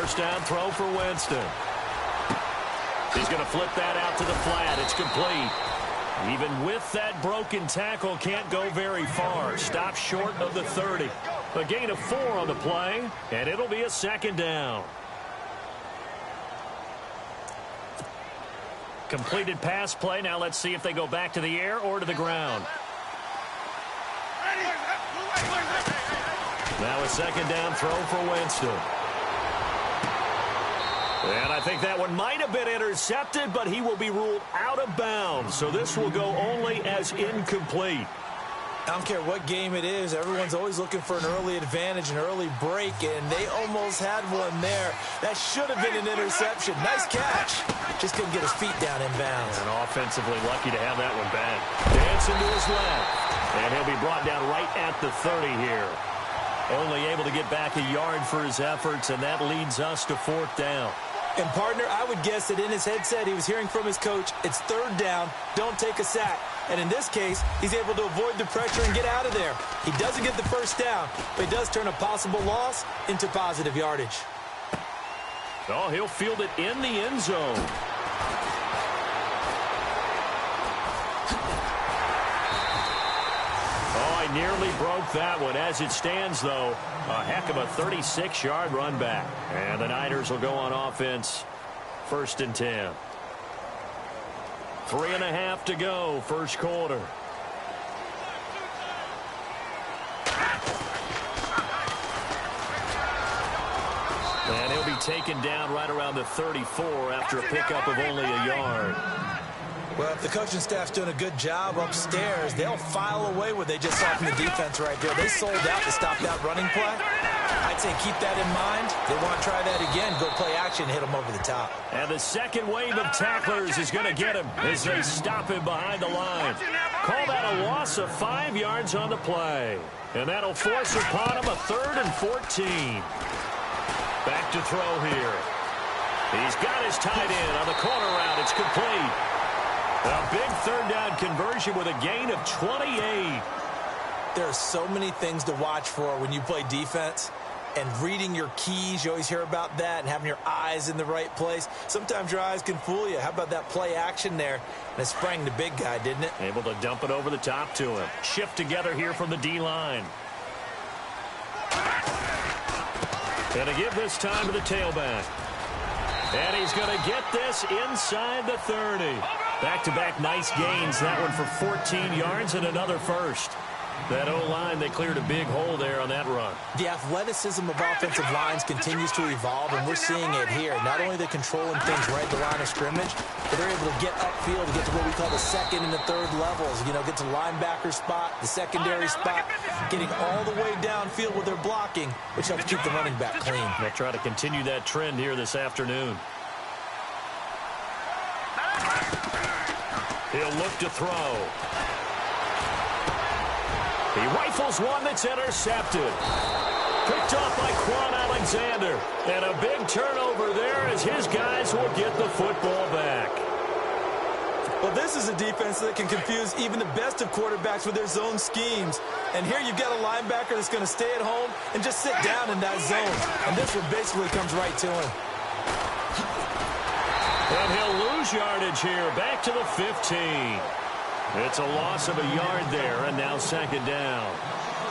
first down throw for Winston. He's going to flip that out to the flat. It's complete. Even with that broken tackle, can't go very far. Stops short of the 30. A gain of 4 on the play, and it'll be a second down. Completed pass play. Now let's see if they go back to the air or to the ground. Now a second down throw for Winston. And I think that one might have been intercepted, but he will be ruled out of bounds. So this will go only as incomplete. I don't care what game it is. Everyone's always looking for an early advantage, an early break, and they almost had one there. That should have been an interception. Nice catch. Just couldn't get his feet down in bounds. And offensively lucky to have that one back. Dancing to his left. And he'll be brought down right at the 30 here. Only able to get back a yard for his efforts, and that leads us to 4th down. And, partner, I would guess that in his headset he was hearing from his coach, it's 3rd down, don't take a sack. And in this case, he's able to avoid the pressure and get out of there. He doesn't get the first down, but he does turn a possible loss into positive yardage. Oh, he'll field it in the end zone. Oh, I nearly broke that one. As it stands, though, a heck of a 36-yard run back. And the Niners will go on offense. 1st and 10. 3.5 to go, first quarter. And he'll be taken down right around the 34 after a pickup of only a yard. Well, if the coaching staff's doing a good job upstairs, they'll file away what they just saw from the defense right there. They sold out to stop that running play. I'd say keep that in mind. They want to try that again, go play action, hit them over the top. And the second wave of tacklers is going to get him as they stop him behind the line. Call that a loss of 5 yards on the play. And that'll force upon him a 3rd and 14. Back to throw here. He's got his tight end on the corner route. It's complete. A big 3rd down conversion with a gain of 28. There are so many things to watch for when you play defense. And reading your keys, you always hear about that, and having your eyes in the right place. Sometimes your eyes can fool you. How about that play action there? And it sprang the big guy, didn't it? Able to dump it over the top to him. Shift together here from the D-line. And to give this time to the tailback. And he's going to get this inside the 30. Back-to-back nice gains. That one for 14 yards and another first. That O-line, they cleared a big hole there on that run. The athleticism of offensive lines continues to evolve, and we're seeing it here. Not only are they controlling things right at the line of scrimmage, but they're able to get upfield to get to what we call the 2nd and the 3rd levels. You know, get to linebacker spot, the secondary spot, getting all the way downfield with their blocking, which helps keep the running back clean. They'll try to continue that trend here this afternoon. He'll look to throw. He rifles one that's intercepted. Picked off by Quan Alexander. And a big turnover there as his guys will get the football back. Well, this is a defense that can confuse even the best of quarterbacks with their zone schemes. And here you've got a linebacker that's going to stay at home and just sit down in that zone. And this one basically comes right to him. And he'll lose yardage here. Back to the 15. It's a loss of a yard there, and now 2nd down.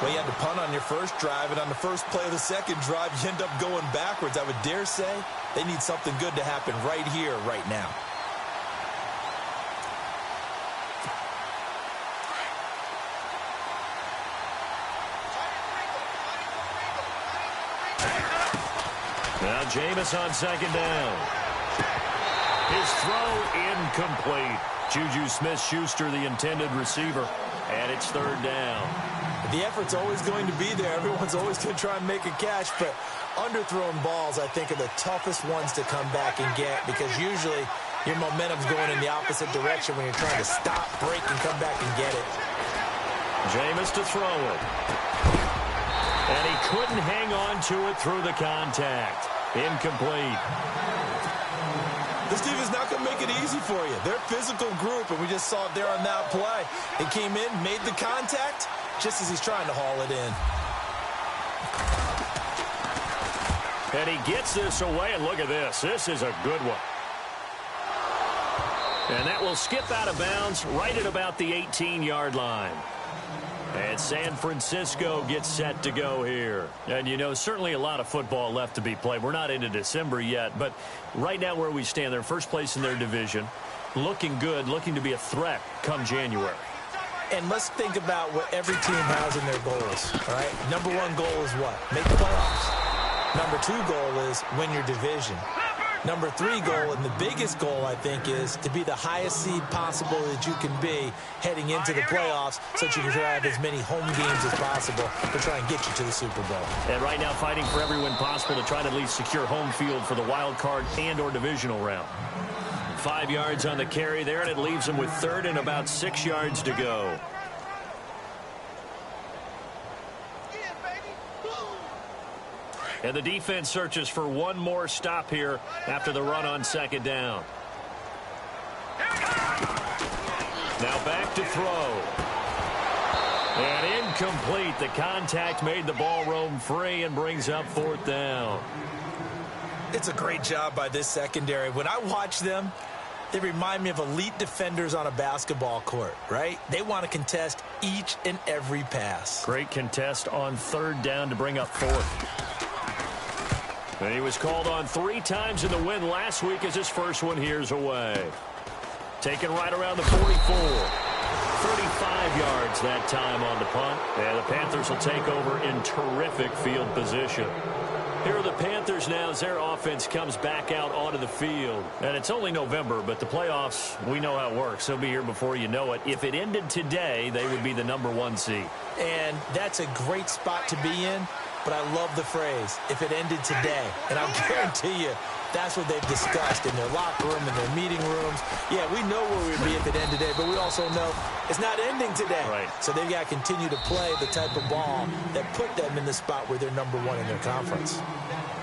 Well, you had to punt on your first drive, and on the first play of the second drive, you end up going backwards. I would dare say they need something good to happen right here, right now. Now Jameis on 2nd down. His throw incomplete. Juju Smith-Schuster, the intended receiver, and it's 3rd down. The effort's always going to be there. Everyone's always going to try and make a catch, but underthrown balls, I think, are the toughest ones to come back and get because usually your momentum's going in the opposite direction when you're trying to stop, break, and come back and get it. Jameis to throw it. And he couldn't hang on to it through the contact. Incomplete. This team is not going to make it easy for you. They're a physical group, and we just saw it there on that play. He came in, made the contact, just as he's trying to haul it in. And he gets this away, and look at this. This is a good one. And that will skip out of bounds right at about the 18-yard line. And San Francisco gets set to go here. And, you know, certainly a lot of football left to be played. We're not into December yet, but right now where we stand, they're first place in their division. Looking good, looking to be a threat come January. And let's think about what every team has in their goals, all right? Number one goal is what? Make the playoffs. Number two goal is win your division. Number three goal, and the biggest goal, I think, is to be the highest seed possible that you can be heading into the playoffs so that you can have as many home games as possible to try and get you to the Super Bowl. And right now fighting for every win possible to try to at least secure home field for the wild card and or divisional round. 5 yards on the carry there, and it leaves them with third and about 6 yards to go. And the defense searches for one more stop here after the run on second down. Now back to throw. And incomplete. The contact made the ball roam free and brings up fourth down. It's a great job by this secondary. When I watch them, they remind me of elite defenders on a basketball court, right? They want to contest each and every pass. Great contest on third down to bring up fourth. And he was called on 3 times in the win last week as his first one here's away. Taken right around the 44. 35 yards that time on the punt. And the Panthers will take over in terrific field position. Here are the Panthers now as their offense comes back out onto the field. And it's only November, but the playoffs, we know how it works. They'll be here before you know it. If it ended today, they would be the number 1 seed. And that's a great spot to be in. But I love the phrase, if it ended today. And I'll guarantee you, that's what they've discussed in their locker room, in their meeting rooms. Yeah, we know where we'd be if it ended today, but we also know it's not ending today. Right. So they've got to continue to play the type of ball that put them in the spot where they're number 1 in their conference.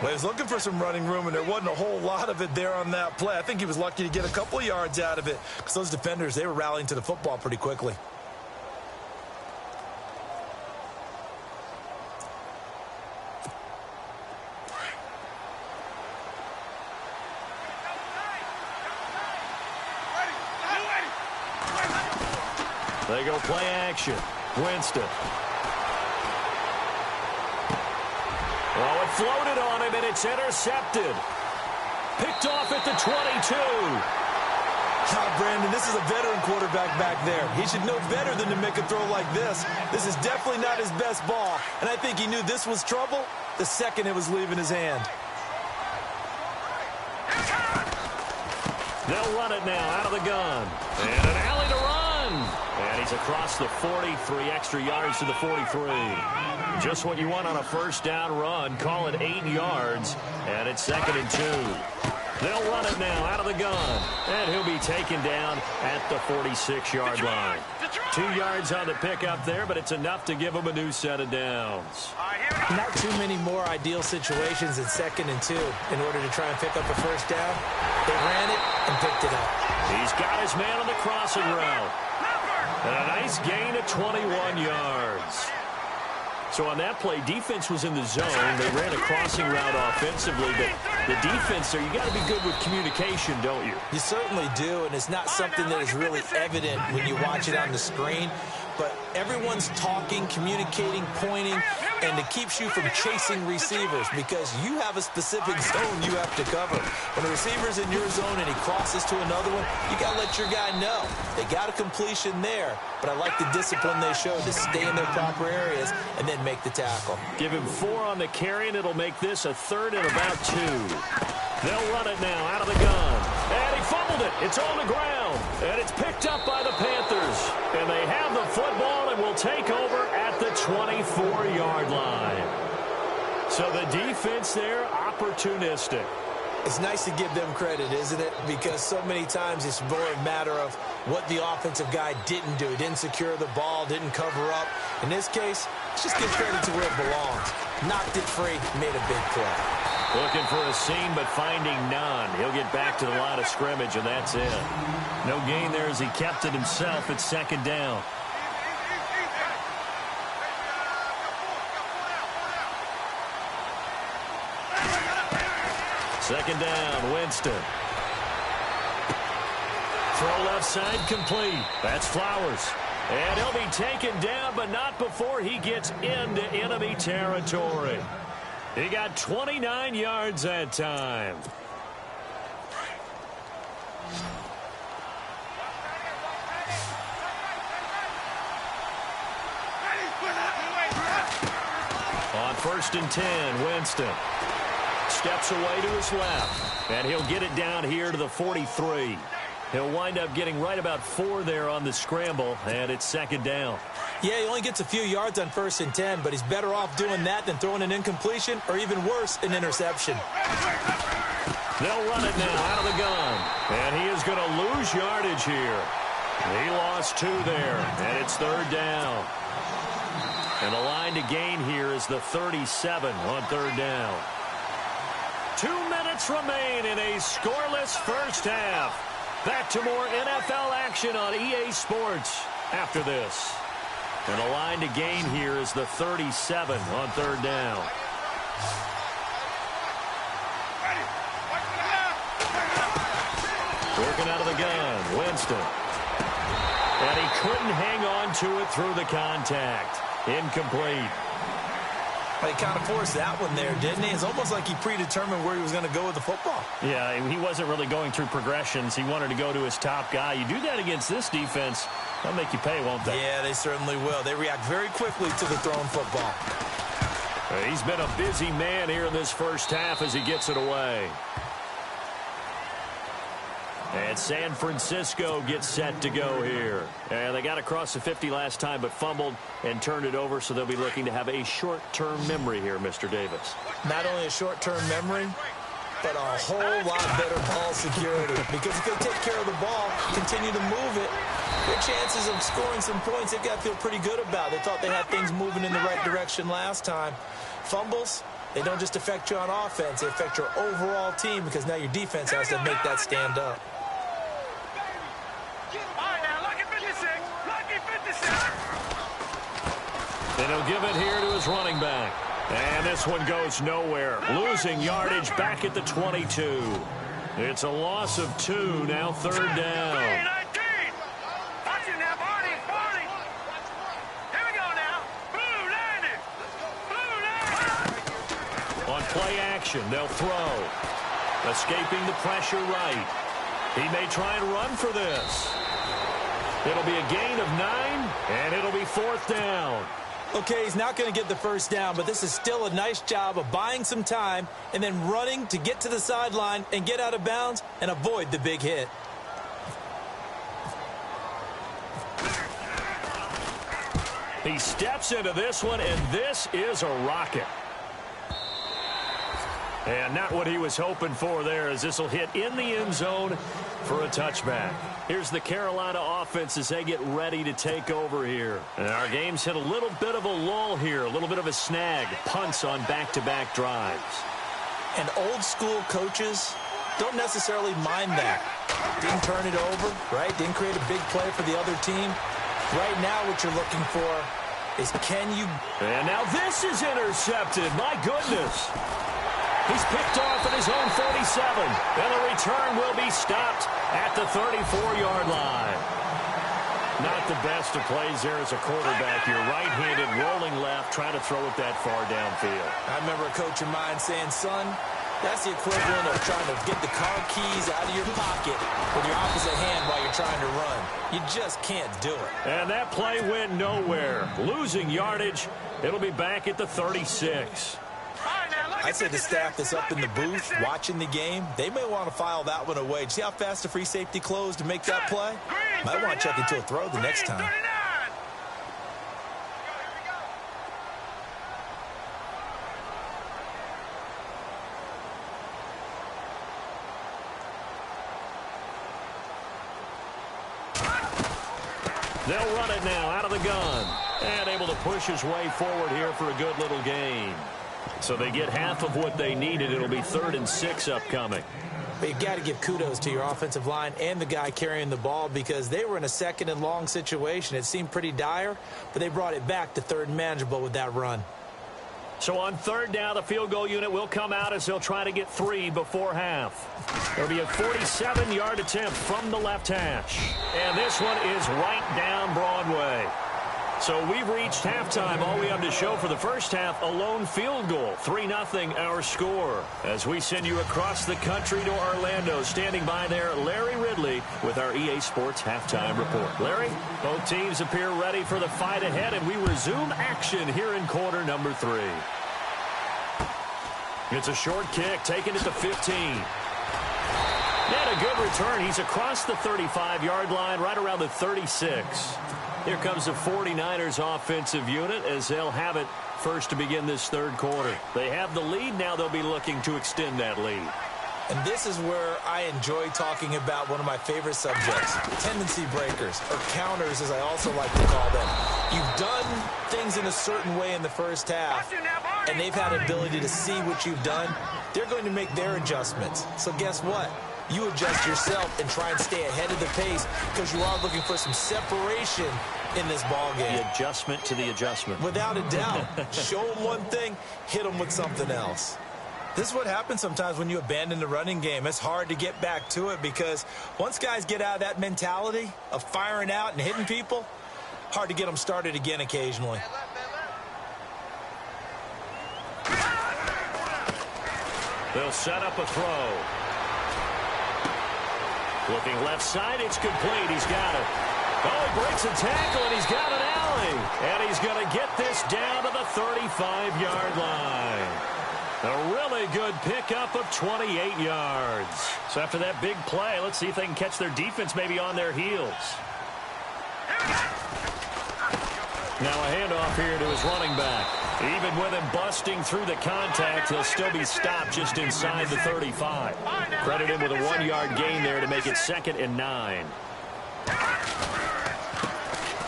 Well, he was looking for some running room, and there wasn't a whole lot of it there on that play. I think he was lucky to get a couple of yards out of it because those defenders, they were rallying to the football pretty quickly. They go play action. Winston. Oh, it floated on him, and it's intercepted. Picked off at the 22. Brandon, this is a veteran quarterback back there. He should know better than to make a throw like this. This is definitely not his best ball, and I think he knew this was trouble the second it was leaving his hand. They'll run it now out of the gun. And an alley to run. And he's across the 40, 3 extra yards to the 43. Just what you want on a first down run. Call it 8 yards. And it's 2nd and 2. They'll run it now out of the gun. And he'll be taken down at the 46-yard line. 2 yards on the pickup there, but it's enough to give him a new set of downs. Not too many more ideal situations in 2nd and 2 in order to try and pick up a first down. They ran it and picked it up. He's got his man on the crossing route. And a nice gain of 21 yards. So on that play, defense was in the zone. They ran a crossing route offensively, but the defense there, you got to be good with communication, don't you? You certainly do, and it's not something that is really evident when you watch it on the screen. But everyone's talking, communicating, pointing, and it keeps you from chasing receivers because you have a specific zone you have to cover. When a receiver's in your zone and he crosses to another one, you got to let your guy know. They got a completion there, but I like the discipline they showed to stay in their proper areas and then make the tackle. Give him 4 on the carry, and it'll make this a 3rd and about 2. They'll run it now out of the gun. And he fumbled it. It's on the ground. And it's picked up by the Panthers. And they have the football and will take over at the 24-yard line. So the defense there, opportunistic. It's nice to give them credit, isn't it? Because so many times it's more a matter of what the offensive guy didn't do. Didn't secure the ball, didn't cover up. In this case, let's just give credit to where it belongs. Knocked it free, made a big play. Looking for a seam, but finding none. He'll get back to the line of scrimmage, and that's it. No gain there as he kept it himself at 2nd down. Second down, Winston. Throw left side complete. That's Flowers. And he'll be taken down, but not before he gets into enemy territory. He got 29 yards that time. On 1st and 10, Winston steps away to his left, and he'll get it down here to the 43. He'll wind up getting right about 4 there on the scramble, and it's second down. Yeah, he only gets a few yards on 1st and 10, but he's better off doing that than throwing an incompletion or even worse, an interception. They'll run it now out of the gun, and he is going to lose yardage here. He lost 2 there, and it's third down. And the line to gain here is the 37 on third down. 2 minutes remain in a scoreless first half. Back to more NFL action on EA Sports after this. And the line to gain here is the 37 on third down. Working out of the gun, Winston. And he couldn't hang on to it through the contact. Incomplete. Well, he kind of forced that one there, didn't he? It's almost like he predetermined where he was going to go with the football. Yeah, he wasn't really going through progressions. He wanted to go to his top guy. You do that against this defense, they'll make you pay, won't they? Yeah, they certainly will. They react very quickly to the thrown football. He's been a busy man here in this first half as he gets it away. And San Francisco gets set to go here. And they got across the 50 last time but fumbled and turned it over, so they'll be looking to have a short-term memory here, Mr. Davis. Not only a short-term memory, but a whole lot better ball security. Because if they take care of the ball, continue to move it, their chances of scoring some points they've got to feel pretty good about. They thought they had things moving in the right direction last time. Fumbles, they don't just affect you on offense, they affect your overall team because now your defense has to make that stand up. And he'll give it here to his running back. And this one goes nowhere. Losing yardage back at the 22. It's a loss of 2, now third down. On play action, they'll throw. Escaping the pressure right. He may try and run for this. It'll be a gain of 9, and it'll be fourth down. Okay, he's not going to get the first down, but this is still a nice job of buying some time and then running to get to the sideline and get out of bounds and avoid the big hit. He steps into this one, and this is a rocket. And not what he was hoping for there, as this will hit in the end zone for a touchback. Here's the Carolina offense as they get ready to take over here. And our game's hit a little bit of a lull here, a little bit of a snag. Punts on back-to-back drives. And old-school coaches don't necessarily mind that. Didn't turn it over, right? Didn't create a big play for the other team. Right now what you're looking for is can you... And now this is intercepted. My goodness. He's picked off at his own 47. And the return will be stopped at the 34-yard line. Not the best of plays there as a quarterback. You're right-handed, rolling left, trying to throw it that far downfield. I remember a coach of mine saying, son, that's the equivalent of trying to get the car keys out of your pocket with your opposite hand while you're trying to run. You just can't do it. And that play went nowhere. Losing yardage. It'll be back at the 36. I'd say the staff that's up in the booth watching the game, they may want to file that one away. See how fast the free safety closed to make that play? Might want to check into a throw the next time. They'll run it now out of the gun. And able to push his way forward here for a good little gain. So they get half of what they needed. It'll be 3rd and 6 upcoming. But you got to give kudos to your offensive line and the guy carrying the ball because they were in a 2nd and long situation. It seemed pretty dire, but they brought it back to 3rd and manageable with that run. So on third down, the field goal unit will come out as they'll try to get 3 before half. It'll be a 47-yard attempt from the left hash. And this one is right down Broadway. So we've reached halftime. All we have to show for the first half, a lone field goal. 3-0 our score. As we send you across the country to Orlando, standing by there, Larry Ridley with our EA Sports halftime report. Larry, both teams appear ready for the fight ahead, and we resume action here in quarter number 3. It's a short kick, taken at the 15. And a good return. He's across the 35-yard line, right around the 36. Here comes the 49ers offensive unit as they'll have it first to begin this third quarter. They have the lead. Now they'll be looking to extend that lead. And this is where I enjoy talking about one of my favorite subjects, tendency breakers, or counters as I also like to call them. You've done things in a certain way in the first half, and they've had an ability to see what you've done. They're going to make their adjustments. So guess what? You adjust yourself and try and stay ahead of the pace because you are looking for some separation in this ball game. The adjustment to the adjustment. Without a doubt. Show them one thing, hit them with something else. This is what happens sometimes when you abandon the running game. It's hard to get back to it because once guys get out of that mentality of firing out and hitting people, hard to get them started again occasionally. They'll set up a throw. Looking left side, it's complete. He's got it. Oh, he breaks a tackle, and he's got an alley. And he's going to get this down to the 35-yard line. A really good pickup of 28 yards. So after that big play, let's see if they can catch their defense maybe on their heels. Now a handoff here to his running back. Even with him busting through the contact, he'll still be stopped just inside the 35. Credit him with a 1-yard gain there to make it 2nd and 9.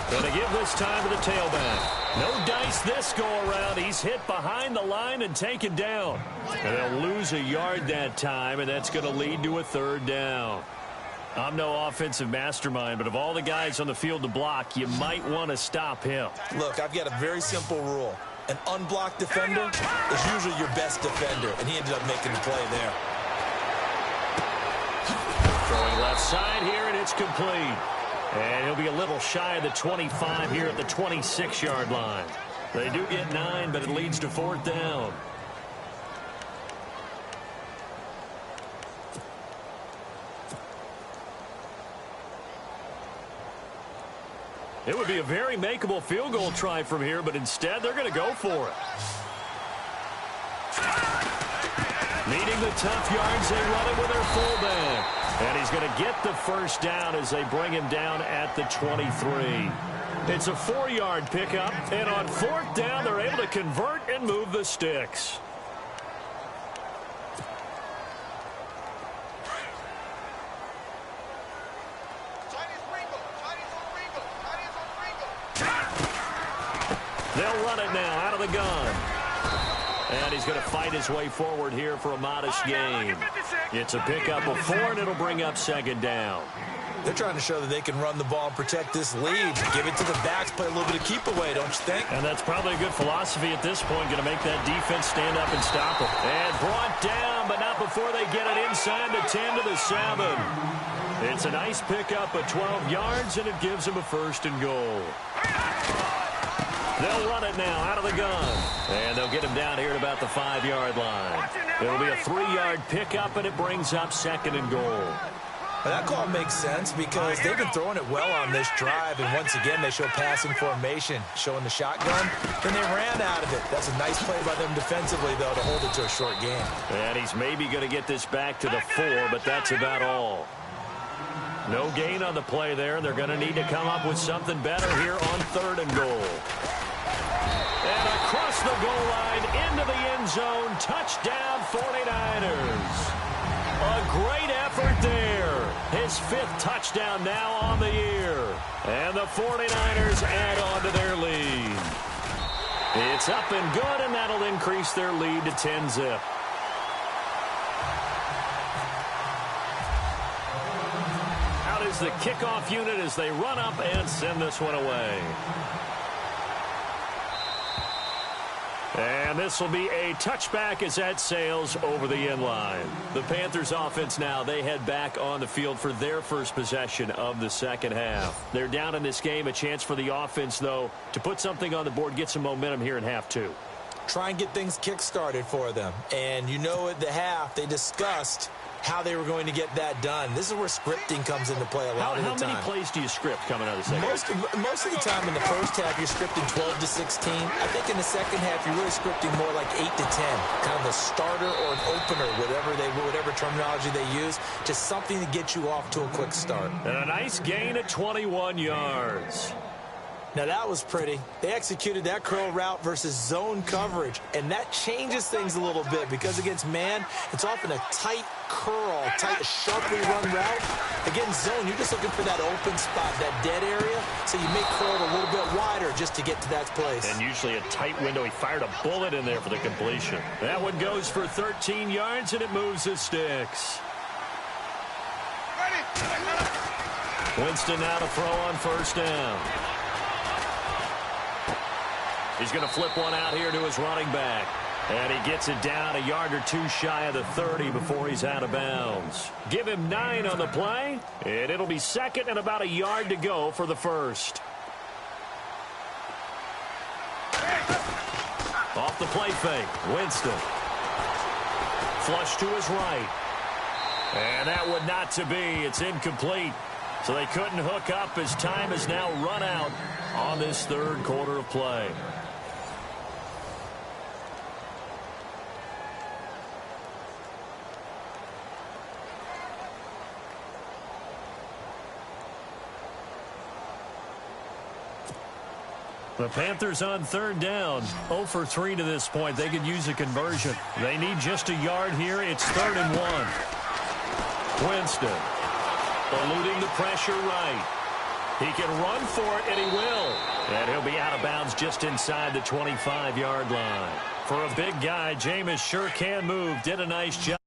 Going to give this time to the tailback. No dice this go-around. He's hit behind the line and taken down. And they'll lose a yard that time, and that's going to lead to a 3rd down. I'm no offensive mastermind, but of all the guys on the field to block, you might want to stop him. Look, I've got a very simple rule. An unblocked defender is usually your best defender, and he ended up making the play there. Throwing left side here, and it's complete. And he'll be a little shy of the 25 here at the 26-yard line. They do get 9, but it leads to 4th down. It would be a very makeable field goal try from here, but instead they're going to go for it. Needing the tough yards, they run it with their fullback. And he's going to get the 1st down as they bring him down at the 23. It's a 4-yard pickup, and on 4th down, they're able to convert and move the sticks. They'll run it now out of the gun. And he's going to fight his way forward here for a modest gain. It's a pickup of 4, and it'll bring up 2nd down. They're trying to show that they can run the ball and protect this lead. Give it to the backs, play a little bit of keep away, don't you think? And that's probably a good philosophy at this point, going to make that defense stand up and stop them. And brought down, but not before they get it inside the 10 to the 7. It's a nice pickup of 12 yards, and it gives them a 1st and goal. They'll run it now out of the gun. And they'll get him down here at about the 5-yard line. It'll be a 3-yard pickup, and it brings up 2nd and goal. Well, that call makes sense because they've been throwing it well on this drive, and once again they show passing formation, showing the shotgun. Then they ran out of it. That's a nice play by them defensively, though, to hold it to a short game. And he's maybe going to get this back to the 4, but that's about all. No gain on the play there. They're going to need to come up with something better here on 3rd and goal. And across the goal line, into the end zone, touchdown 49ers. A great effort there. His 5th touchdown now on the year. And the 49ers add on to their lead. It's up and good, and that'll increase their lead to 10-zip. Out is the kickoff unit as they run up and send this one away. And this will be a touchback as that sails over the end line. The Panthers offense now, they head back on the field for their first possession of the second half. They're down in this game. A chance for the offense, though, to put something on the board, get some momentum here in half two. Try and get things kick-started for them. And you know at the half, they discussed how they were going to get that done. This is where scripting comes into play a lot of the time. How many plays do you script coming out of the second half? Most of the time in the first half, you're scripting 12 to 16. I think in the second half, you're really scripting more like 8 to 10. Kind of a starter or an opener, whatever terminology they use. Just something to get you off to a quick start. And a nice gain of 21 yards. Now, that was pretty. They executed that curl route versus zone coverage, and that changes things a little bit because against man, it's often a tight curl, sharply run route. Against zone, you're just looking for that open spot, that dead area, so you make curl a little bit wider just to get to that place. And usually a tight window. He fired a bullet in there for the completion. That one goes for 13 yards, and it moves the sticks. Winston now to throw on first down. He's going to flip one out here to his running back. And he gets it down a yard or two shy of the 30 before he's out of bounds. Give him 9 on the play, and it'll be second and about a yard to go for the first. Off the play fake, Winston. Flush to his right. And that would not to be. It's incomplete. So they couldn't hook up as time has now run out on this third quarter of play. The Panthers on third down, 0 for 3 to this point. They could use a conversion. They need just a yard here. It's 3rd and 1. Winston eluding the pressure right. He can run for it, and he will. And he'll be out of bounds just inside the 25-yard line. For a big guy, Jameis sure can move. Did a nice job.